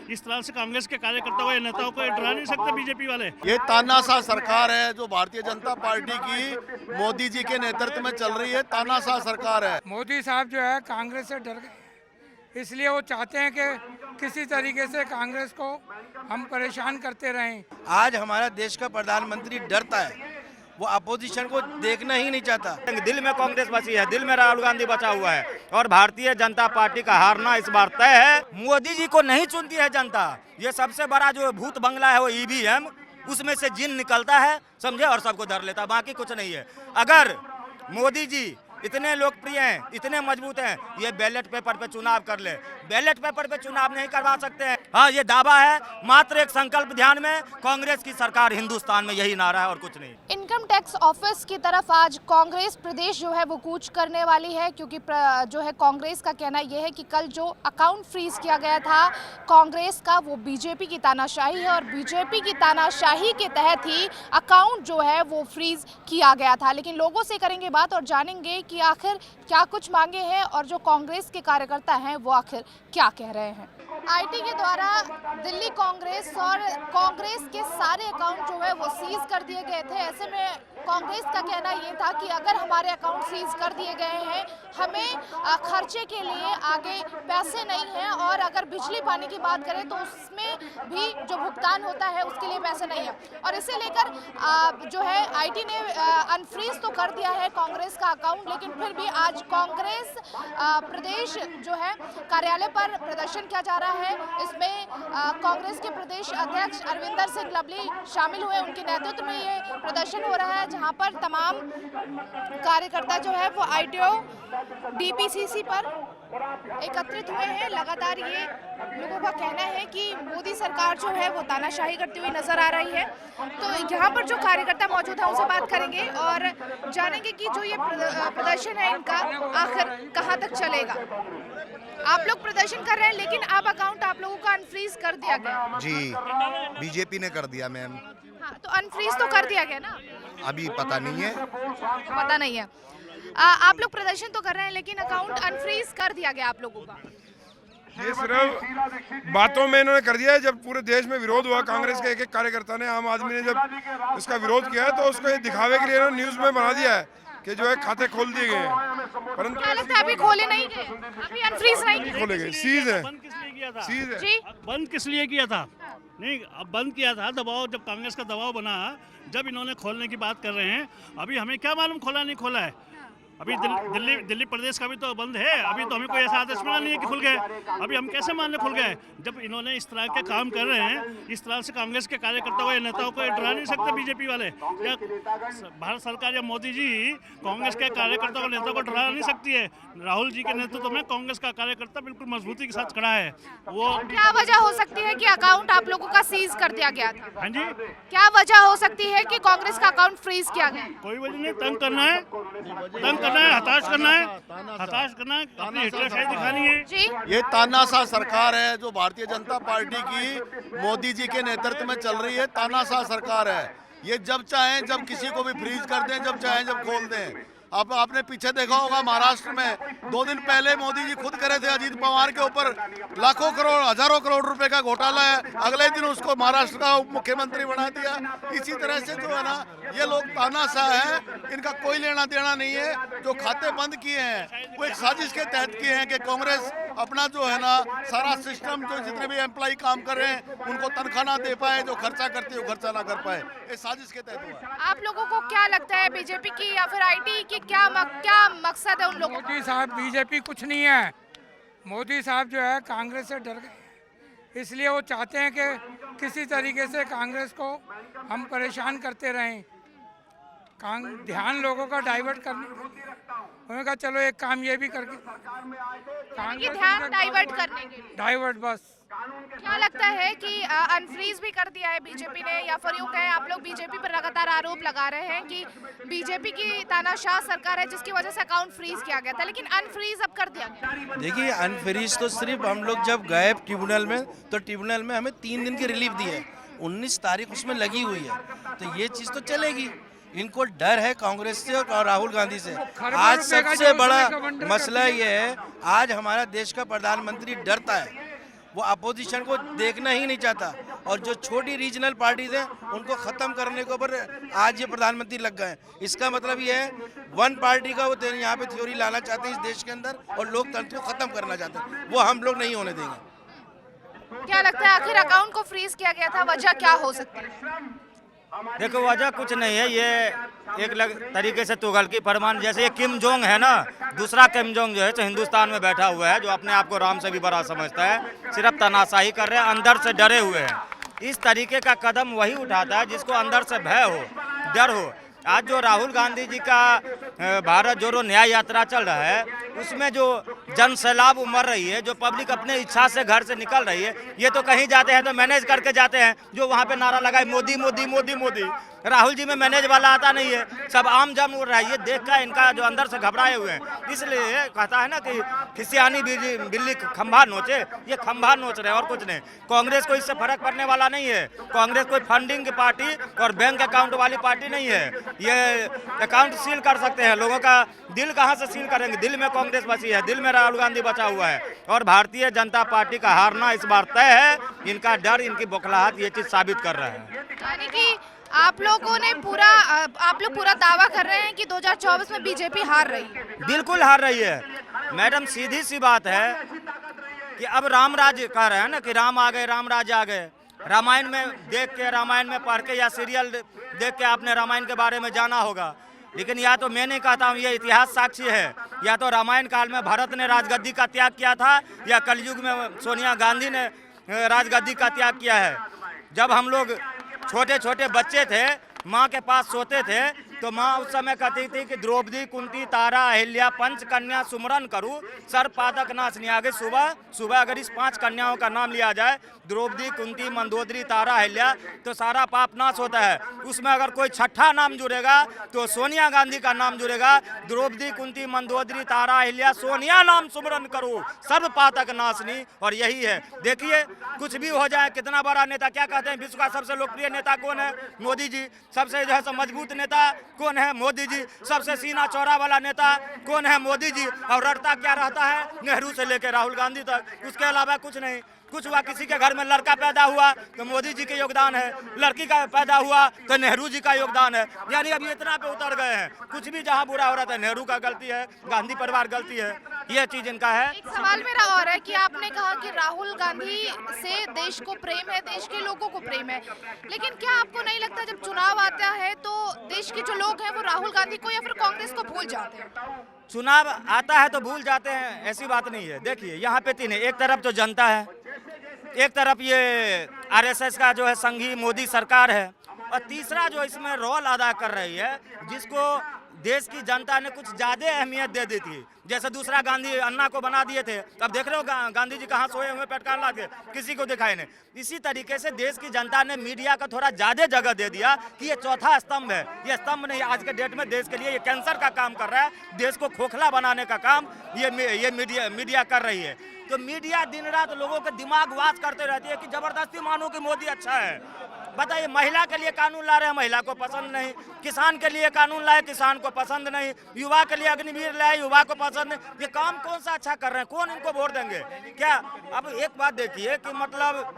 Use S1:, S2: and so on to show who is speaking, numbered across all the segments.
S1: इस तरह से कांग्रेस के कार्यकर्ताओं या नेताओं को डरा नहीं सकते बीजेपी वाले।
S2: ये तानाशाह सरकार है जो भारतीय जनता पार्टी की मोदी जी के नेतृत्व में चल रही है। तानाशाह सरकार है।
S3: मोदी साहब जो है कांग्रेस से डर गए, इसलिए वो चाहते हैं कि किसी तरीके से कांग्रेस को हम परेशान करते रहें।
S4: आज हमारा देश का प्रधानमंत्री डरता है, वो अपोजिशन को देखना ही नहीं चाहता।
S5: दिल में कांग्रेस बची है, दिल में राहुल गांधी बचा हुआ है और भारतीय जनता पार्टी का हारना इस बार तय है। मोदी जी को नहीं चुनती है जनता। ये सबसे बड़ा जो भूत बंगला है वो ईवीएम, उसमें से जिन निकलता है समझे और सबको धर लेता, बाकी कुछ नहीं है। अगर मोदी जी इतने लोकप्रिय हैं, इतने मजबूत हैं, ये बैलेट पेपर पे चुनाव कर ले। बैलेट पेपर पे चुनाव नहीं करवा सकते हैं। हाँ, ये दावा है, मात्र एक संकल्प ध्यान में, कांग्रेस की सरकार हिंदुस्तान में, यही नारा है और कुछ नहीं।
S6: इनकम टैक्स ऑफिस की तरफ आज कांग्रेस प्रदेश जो है वो कूच करने वाली है, क्योंकि जो है कांग्रेस का कहना यह है कि कल जो अकाउंट फ्रीज किया गया था कांग्रेस का, वो बीजेपी की तानाशाही है और बीजेपी की तानाशाही के तहत ही अकाउंट जो है वो फ्रीज किया गया था। लेकिन लोगों से करेंगे बात और जानेंगे कि आखिर क्या कुछ मांगे हैं और जो कांग्रेस के कार्यकर्ता हैं वो आखिर क्या कह रहे हैं। आईटी के द्वारा दिल्ली कांग्रेस और कांग्रेस के सारे अकाउंट जो है वो सीज कर दिए गए थे। ऐसे में कांग्रेस का कहना ये था कि अगर हमारे अकाउंट सीज कर दिए गए हैं, हमें खर्चे के लिए आगे पैसे नहीं हैं और अगर बिजली पानी की बात करें तो उसमें भी जो भुगतान होता है उसके लिए पैसे नहीं है। और इसे लेकर जो है आईटी ने अनफ्रीज तो कर दिया है कांग्रेस का अकाउंट, लेकिन फिर भी आज कांग्रेस प्रदेश जो है कार्यालय पर प्रदर्शन किया जा रहा है। इसमें कांग्रेस के प्रदेश अध्यक्ष अरविंदर सिंह लवली शामिल हुए, उनके नेतृत्व में ये प्रदर्शन हो रहा है, जहां पर तमाम कार्यकर्ता जो है वो आईटीओ डीपीसीसी पर एकत्रित हुए हैं। लगातार ये लोगों का कहना है कि मोदी सरकार जो है वो तानाशाही करती हुई नजर आ रही है। तो यहाँ पर जो कार्यकर्ता मौजूद है उनसे बात करेंगे और जानेंगे कि जो ये प्रदर्शन है इनका आखिर कहाँ तक चलेगा। आप लोग प्रदर्शन कर रहे हैं लेकिन अब अकाउंट आप लोगों का अनफ्रीज कर दिया गया।
S7: जी, बीजेपी ने कर दिया मैम।
S6: हाँ, तो अनफ्रीज तो कर दिया गया ना?
S7: अभी पता नहीं है।
S6: पता नहीं है। आप लोग प्रदर्शन तो कर रहे हैं लेकिन अकाउंट अनफ्रीज कर दिया गया आप लोगों का।
S8: ये सिर्फ बातों में इन्होंने कर दिया है। जब पूरे देश में विरोध हुआ, कांग्रेस के एक कार्यकर्ता ने, आम आदमी ने जब इसका विरोध किया है तो उसको ये दिखावे के लिए इन्होंने न्यूज में बना दिया है कि जो है खाते खोल दिए गए हैं, परंतु
S6: क्या लगता है अभी खोले नहीं गए, अभी अनफ्रीज नहीं
S8: खोले गए, सीज है।
S1: बंद किस लिए किया था?
S8: सीज है।
S6: जी,
S1: बंद किस लिए किया था? नहीं, अब बंद किया था दबाव, जब कांग्रेस का दबाव बना, जब इन्होंने खोलने की बात कर रहे हैं। अभी हमें क्या मालूम खोला नहीं खोला है। अभी दिल्ली प्रदेश का भी तो बंद है। अभी तो हमें कोई ऐसा आदेश मिला नहीं है कि खुल गए। अभी हम कैसे मानने खुल गए जब इन्होंने इस तरह के काम कर रहे हैं। इस तरह से कांग्रेस के कार्यकर्ताओं या नेताओं को डरा नहीं सकते बीजेपी वाले। या भारत सरकार या मोदी जी कांग्रेस के कार्यकर्ताओं और नेताओं को डरा नहीं सकती है। राहुल जी के नेतृत्व में कांग्रेस का कार्यकर्ता बिल्कुल मजबूती के साथ खड़ा है। वो
S6: क्या वजह हो सकती है कि अकाउंट आप लोगों का सीज कर दिया गया था?
S1: हाँ जी,
S6: क्या वजह हो सकती है कि कांग्रेस का अकाउंट फ्रीज किया गया?
S1: कोई वजह नहीं। तंग करना है, हताश करना है, अपनी हिटलरशाही दिखानी है।
S6: जी,
S2: ये तानाशाह सरकार है जो भारतीय जनता पार्टी की मोदी जी के नेतृत्व में चल रही है। तानाशाह सरकार है। ये जब चाहें जब किसी को भी फ्रीज कर दें, जब चाहें जब खोल दें। अब आपने पीछे देखा होगा महाराष्ट्र में 2 दिन पहले मोदी जी खुद करे थे अजीत पवार के ऊपर लाखों करोड़, हजारों करोड़ रुपए का घोटाला है। अगले दिन उसको महाराष्ट्र का उप मुख्यमंत्री बना दिया। इसी तरह से जो है ना, ये लोग तानाशाह है, इनका कोई लेना देना नहीं है। जो खाते बंद किए हैं वो एक साजिश के तहत किए हैं कि कांग्रेस अपना जो है ना सारा सिस्टम, जो जितने भी एम्प्लॉय काम कर रहे हैं उनको तनख्वाह ना दे पाए, जो खर्चा करते हैं वो खर्चा ना कर पाए। ये साजिश के तहत हुआ है।
S6: आप लोगों को क्या लगता है बीजेपी की या फिर आईटी की क्या मकसद है उन लोगों का?
S3: मोदी साहब बीजेपी कुछ नहीं है। मोदी साहब जो है कांग्रेस से डर गए, इसलिए वो चाहते हैं कि किसी तरीके से कांग्रेस को हम परेशान करते रहें। ध्यान लोगों का डाइवर्ट करने, उन्होंने कहा चलो एक काम ये भी करके
S6: ये ध्यान डाइवर्ट करने के लिए
S3: डाइवर्ट बस।
S6: क्या लगता है कि अनफ्रीज भी कर दिया है बीजेपी ने, या फिर यूँ कहें आप लोग बीजेपी पर लगातार आरोप लगा रहे हैं कि बीजेपी की तानाशाह सरकार है जिसकी वजह से अकाउंट फ्रीज किया गया था, लेकिन अनफ्रीज अब कर दिया गया?
S4: देखिए, अनफ्रीज तो सिर्फ हम लोग जब गए ट्रिब्यूनल में तो ट्रिब्यूनल में हमें 3 दिन की रिलीफ दी है। 19 तारीख उसमें लगी हुई है, तो ये चीज़ तो चलेगी। इनको डर है कांग्रेस से और राहुल गांधी से। आज सबसे बड़ा मसला ये है, आज हमारा देश का प्रधानमंत्री डरता है, वो अपोजिशन को देखना ही नहीं चाहता, और जो छोटी रीजनल पार्टीज हैं उनको ख़त्म करने के ऊपर आज ये प्रधानमंत्री लग गए हैं। इसका मतलब ये है वन पार्टी का वो यहाँ पे थ्योरी लाना चाहते हैं इस देश के अंदर, और लोकतंत्र को ख़त्म करना चाहते हैं, वो हम लोग नहीं होने देंगे।
S6: क्या लगता है आखिर अकाउंट को फ्रीज किया गया था, वजह क्या हो सकती है?
S5: देखो वजह कुछ नहीं है, ये एक तरीके से तुगलकी फरमान, जैसे ये किम जोंग है ना, दूसरा किम जोंग जो है तो हिंदुस्तान में बैठा हुआ है, जो अपने आप को राम से भी बड़ा समझता है, सिर्फ तनाशाही कर रहे हैं, अंदर से डरे हुए हैं। इस तरीके का कदम वही उठाता है जिसको अंदर से भय हो, डर हो। आज जो राहुल गांधी जी का भारत जोड़ो न्याय यात्रा चल रहा है, उसमें जो जन सैलाब उमड़ रही है, जो पब्लिक अपने इच्छा से घर से निकल रही है, ये तो कहीं जाते हैं तो मैनेज करके जाते हैं, जो वहाँ पे नारा लगाए मोदी मोदी मोदी मोदी। राहुल जी में मैनेज वाला आता नहीं है, सब आम जम उड़ रहा है। ये देख कर इनका जो अंदर से घबराए हुए हैं, इसलिए कहता है ना कि खिसियानी बिल्ली खंभा नोचे, ये खंभा नोच रहे हैं और कुछ नहीं। कांग्रेस को इससे फर्क पड़ने वाला नहीं है। कांग्रेस कोई फंडिंग की पार्टी और बैंक अकाउंट वाली पार्टी नहीं है। ये अकाउंट सील कर सकते हैं, लोगों का दिल कहाँ से सील करेंगे? दिल में कांग्रेस बची है, दिल में राहुल गांधी बचा हुआ है, और भारतीय जनता पार्टी का हारना इस बार तय है। इनका डर, इनकी बौखलाहट ये चीज साबित कर रहा है।
S6: यानी कि आप लोग पूरा दावा कर रहे हैं कि 2024 में बीजेपी हार रही है?
S5: बिल्कुल हार रही है मैडम, सीधी सी बात है कि अब राम राज्य कह रहे हैं ना कि राम आ गए, राम राज्य आ गए। रामायण में देख के, रामायण में पढ़ के, या सीरियल देख के आपने रामायण के बारे में जाना होगा, लेकिन या तो मैं नहीं कहता हूँ, ये इतिहास साक्षी है, या तो रामायण काल में भरत ने राजगद्दी का त्याग किया था, या कलयुग में सोनिया गांधी ने राजगद्दी का त्याग किया है। जब हम लोग छोटे छोटे बच्चे थे, माँ के पास सोते थे, तो माँ उस समय कहती थी कि द्रौपदी, कुंती, तारा, अहिल्या, पंच कन्या सुमरन करूँ, सर पादक नाचनी। आगे सुबह सुबह अगर इस 5 कन्याओं का नाम लिया जाए, द्रौपदी, कुंती, मंदोदरी, तारा, अहिल्या, तो सारा पाप नाश होता है। उसमें अगर कोई छठा नाम जुड़ेगा तो सोनिया गांधी का नाम जुड़ेगा। द्रौपदी, कुंती, मंदोदरी, तारा, अहिल्या, सोनिया नाम सुमरन करो, सर्व पातक नाशनी। और यही है, देखिए कुछ भी हो जाए, कितना बड़ा नेता, क्या कहते हैं विश्व का सबसे लोकप्रिय नेता कौन है? मोदी जी। सबसे जो है मजबूत नेता कौन है? मोदी जी। सबसे सीना चौड़ा वाला नेता कौन है? मोदी जी। और रटता क्या रहता है? नेहरू से लेकर राहुल गांधी तक, उसके अलावा कुछ नहीं। कुछ हुआ, किसी के घर में लड़का पैदा हुआ तो मोदी जी के योगदान है, लड़की का पैदा हुआ तो नेहरू जी का योगदान है। यानी अभी इतना पे उतर गए हैं, कुछ भी जहां बुरा हो रहा था नेहरू का गलती है, गांधी परिवार गलती है, यह चीज इनका है।
S6: एक सवाल मेरा और है कि आपने कहा कि राहुल गांधी से देश को प्रेम है, देश के लोगों को प्रेम है, लेकिन क्या आपको नहीं लगता जब चुनाव आता है तो देश के जो लोग हैं वो राहुल गांधी को या फिर कांग्रेस को भूल जाते हैं?
S5: चुनाव आता है तो भूल जाते हैं, ऐसी बात नहीं है। देखिए यहाँ पे 3 है, एक तरफ तो जनता है, एक तरफ ये आरएसएस का जो है संघी मोदी सरकार है, और तीसरा जो इसमें रोल अदा कर रही है, जिसको देश की जनता ने कुछ ज़्यादा अहमियत दे दी थी। जैसे दूसरा गांधी अन्ना को बना दिए थे, अब देख रहे हो गांधी जी कहाँ सोए हुए पेटकार ला के, किसी को दिखाई नहीं। इसी तरीके से देश की जनता ने मीडिया को थोड़ा ज़्यादा जगह दे दिया कि ये चौथा स्तंभ है। ये स्तंभ नहीं, आज के डेट में देश के लिए ये कैंसर का काम कर रहा है, देश को खोखला बनाने का काम ये मीडिया कर रही है। तो मीडिया दिन रात लोगों के दिमाग वास करते रहती है कि जबरदस्ती मानो कि मोदी अच्छा है। बताइए, महिला के लिए कानून ला रहे हैं, महिला को पसंद नहीं। किसान के लिए कानून लाए, किसान को पसंद नहीं। युवा के लिए अग्निवीर लाए, युवा को पसंद नहीं। ये काम कौन सा अच्छा कर रहे हैं? कौन इनको वोट देंगे? क्या अब एक बात देखिए कि मतलब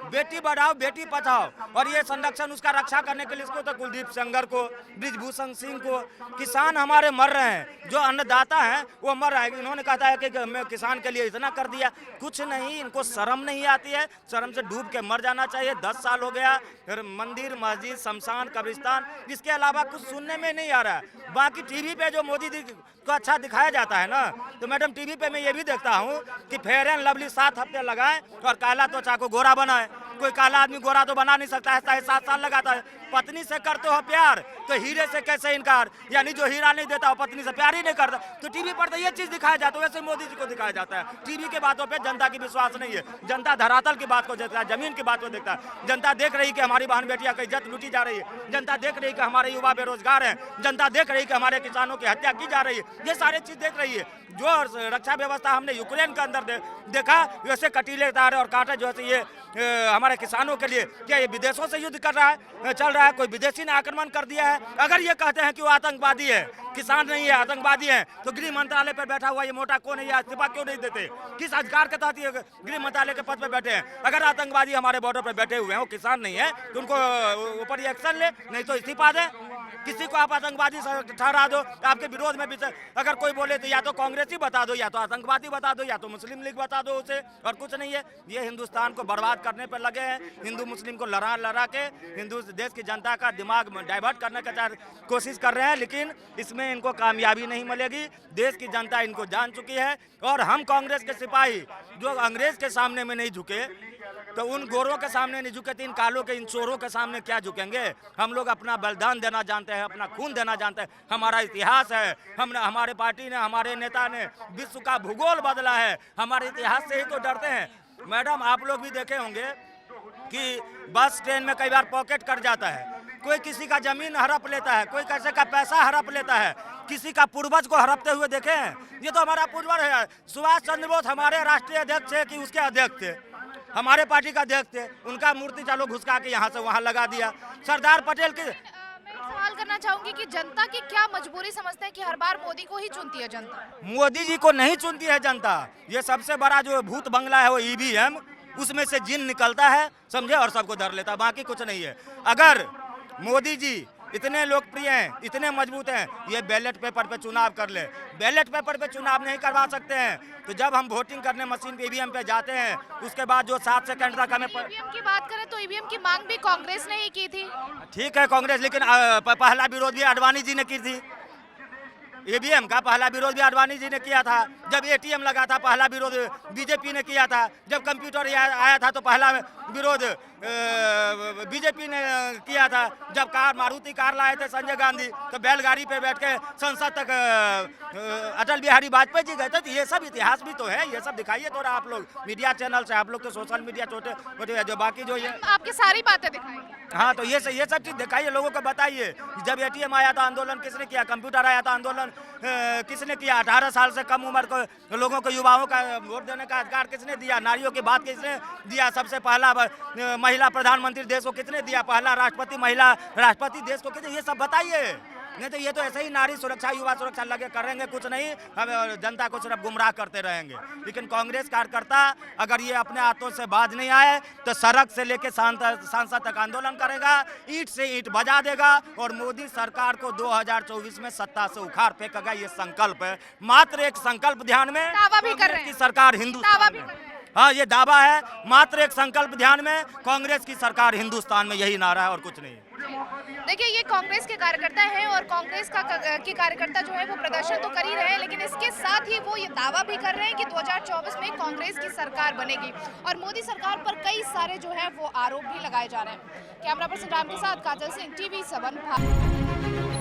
S5: बेटी बढ़ाओ बेटी बचाओ, और ये संरक्षण उसका रक्षा करने के लिए इसको तो कुलदीप सेंगर को, ब्रिजभूषण सिंह को, किसान हमारे मर रहे हैं, जो अन्नदाता हैं वो मर रहा है। इन्होंने कहा है कि मैं किसान के लिए इतना कर दिया, कुछ नहीं। इनको शर्म नहीं आती है, शर्म से डूब के मर जाना चाहिए। 10 साल हो गया, मंदिर, मस्जिद, शमशान, कब्रिस्तान, इसके अलावा कुछ सुनने में नहीं आ रहा है। बाकी टीवी पे जो मोदी जी को अच्छा दिखाया जाता है ना, तो मैडम टीवी पे मैं ये भी देखता हूँ कि फेयर एंड लवली 7 हफ्ते लगाए और काला त्वचा को गोरा बनाए। कोई काला आदमी गोरा तो बना नहीं सकता है, 7 साल लगाता है। पत्नी से करते हो प्यार तो हीरे से कैसे इनकार? यानी जो हीरा नहीं देता वो पत्नी से प्यार ही नहीं करता। तो टीवी पर तो ये चीज दिखाया जाता है, वैसे मोदी जी को दिखाया जाता है। टीवी के बातों पे जनता की विश्वास नहीं है। जनता धरातल की बात को देखता है, जमीन की बात को देखता है। जनता देख रही कि हमारी बहन बेटियां की इज्जत लूटी जा रही है। जनता देख रही कि हमारे युवा बेरोजगार हैं। जनता देख रही कि हमारे किसानों की हत्या की जा रही है। ये सारी चीज देख रही है। जो रक्षा व्यवस्था हमने यूक्रेन के अंदर देखा, वैसे कटीले तार और कांटे जो है ये हमारे किसानों के लिए। क्या ये विदेशों से युद्ध कर रहा है, चल रहा है? कोई विदेशी ने आक्रमण कर दिया है? अगर ये कहते हैं कि वो आतंकवादी है, किसान नहीं है, आतंकवादी है, तो गृह मंत्रालय पर बैठा हुआ ये मोटा कौन है? ये इस्तीफा क्यों नहीं देते? किस अधिकार के तहत ये गृह मंत्रालय के पद पर बैठे हैं? अगर आतंकवादी हमारे बॉर्डर पर बैठे हुए हैं, वो किसान नहीं है, तो उनको ऊपर ये एक्शन ले, नहीं तो इस्तीफा दे। किसी को आप आतंकवादी ठहरा दो, आपके विरोध में भी अगर कोई बोले तो या तो कांग्रेसी बता दो, या तो आतंकवादी बता दो, या तो मुस्लिम लीग बता दो उसे, और कुछ नहीं है। ये हिंदुस्तान को बर्बाद करने पर लगे हैं, हिंदू मुस्लिम को लड़ा के हिंदू देश की जनता का दिमाग डाइवर्ट करने का कोशिश कर रहे हैं, लेकिन इसमें इनको कामयाबी नहीं मिलेगी। देश की जनता इनको जान चुकी है, और हम कांग्रेस के सिपाही जो अंग्रेज के सामने में नहीं झुके, तो उन गोरों के सामने नहीं झुके, इन कालों के, इन चोरों के सामने क्या झुकेंगे? हम लोग अपना बलिदान देना जानते हैं, अपना खून देना जानते हैं, हमारा इतिहास है। हमारे पार्टी ने, हमारे नेता ने विश्व का भूगोल बदला है, हमारे इतिहास से ही तो डरते हैं। मैडम, आप लोग भी देखे होंगे कि बस ट्रेन में कई बार पॉकेट कट जाता है, कोई किसी का जमीन हड़प लेता है, कोई कैसे का पैसा हड़प लेता है, किसी का पूर्वज को हड़पते हुए देखे हैं? ये तो हमारा पूर्वज है। सुभाष चंद्र बोस हमारे राष्ट्रीय अध्यक्ष थे कि उसके अध्यक्ष थे, हमारे पार्टी का अध्यक्ष थे, उनका मूर्ति चालो घुसका के यहाँ से वहाँ लगा दिया। सरदार पटेल के
S6: मैं सवाल करना चाहूंगी कि जनता की क्या मजबूरी समझते हैं कि हर बार मोदी को ही चुनती है जनता?
S5: मोदी जी को नहीं चुनती है जनता। ये सबसे बड़ा जो भूत बंगला है वो ईवीएम, उसमें से जिन निकलता है, समझे, और सबको धर लेता, बाकी कुछ नहीं है। अगर मोदी जी इतने लोकप्रिय हैं, इतने मजबूत हैं, ये बैलेट पेपर पे चुनाव कर ले। बैलेट पेपर पे चुनाव नहीं करवा सकते हैं, तो जब हम वोटिंग करने मशीन पे ईवीएम पे जाते हैं, उसके बाद जो 7 सेकंड तक हमें
S6: ईवीएम की बात करें तो ईवीएम की मांग भी कांग्रेस ने ही की थी।
S5: ठीक है कांग्रेस, लेकिन पहला विरोध भी आडवाणी जी ने की थी। ईवीएम का पहला विरोध भी आडवाणी जी ने किया था। जब एटीएम लगा था, पहला विरोध बीजेपी ने किया था। जब कंप्यूटर आया था तो पहला विरोध बीजेपी ने किया था। जब मारुति कार लाए थे संजय गांधी, तो बैलगाड़ी पे बैठ के संसद तक अटल बिहारी वाजपेयी जी गए थे। तो ये सब इतिहास भी तो है, ये सब दिखाइए थोड़ा आप लोग मीडिया चैनल से, आप लोग तो सोशल मीडिया छोटे जो बाकी जो ये
S6: आपकी सारी बातें दिखाई।
S5: हाँ, तो ये सब चीज दिखाइए, लोगों को बताइए। जब एटीएम आया था आंदोलन किसने किया, कंप्यूटर आया था आंदोलन किसने किया, 18 साल से कम उम्र को लोगों को, युवाओं का वोट देने का अधिकार किसने दिया, नारियों की बात किसने दिया, सबसे पहला महिला प्रधानमंत्री देश को किसने दिया, पहला राष्ट्रपति महिला राष्ट्रपति देश को किसने, ये सब बताइए। नहीं तो ये तो ऐसे ही नारी सुरक्षा, युवा सुरक्षा लगे करेंगे, कुछ नहीं, हम जनता को सिर्फ गुमराह करते रहेंगे। लेकिन कांग्रेस कार्यकर्ता अगर ये अपने हाथों से बाज नहीं आए तो सड़क से लेकर सांसद तक आंदोलन करेगा, ईंट से ईंट बजा देगा, और मोदी सरकार को 2024 में सत्ता से उखाड़ फेंकेगा। ये संकल्प है, मात्र एक संकल्प ध्यान में,
S6: दावा भी कर रहे हैं
S5: की सरकार हिंदुस्तान में, हाँ ये दावा है, मात्र एक संकल्प ध्यान में, कांग्रेस की सरकार हिंदुस्तान में, यही नारा है और कुछ नहीं।
S6: देखिए, ये कांग्रेस के कार्यकर्ता हैं और कांग्रेस के कार्यकर्ता जो है वो प्रदर्शन तो कर ही रहे हैं, लेकिन इसके साथ ही वो ये दावा भी कर रहे हैं कि 2024 में कांग्रेस की सरकार बनेगी और मोदी सरकार पर कई सारे जो है वो आरोप भी लगाए जा रहे हैं। कैमरा पर्सन राम के साथ काजल सिंह, TV7 भारत।